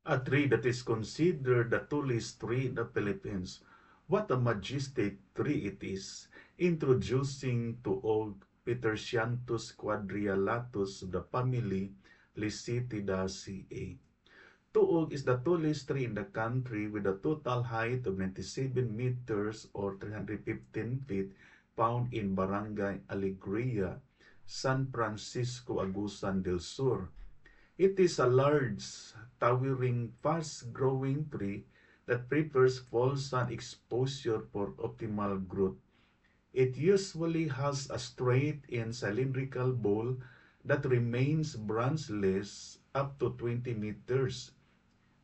A tree that is considered the tallest tree in the Philippines. What a majestic tree it is, introducing tuog Petersianthus quadrilatus, the family Licitidaceae. Tuog is the tallest tree in the country with a total height of 97 meters or 315 feet, found in Barangay Alegria, San Francisco, Agusan del Sur. It is a large, towering, fast-growing tree that prefers full sun exposure for optimal growth. It usually has a straight and cylindrical bole that remains branchless up to 20 meters.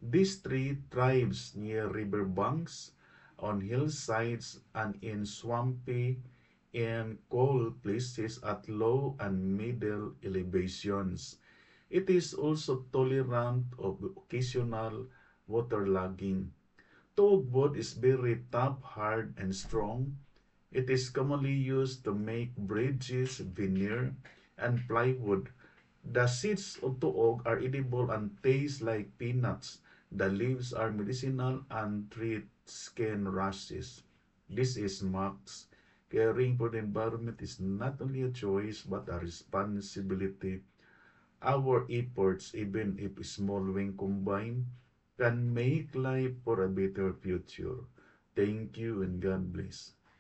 This tree thrives near river banks, on hillsides, and in swampy and cold places at low and middle elevations. It is also tolerant of occasional waterlogging. Toad wood is very tough, hard, and strong. It is commonly used to make bridges, veneer, and plywood. The seeds of tuog are edible and taste like peanuts. The leaves are medicinal and treat skin rashes. This is Max. Caring for the environment is not only a choice but a responsibility. Our efforts, even if small when combined, can make life for a better future. Thank you and God bless.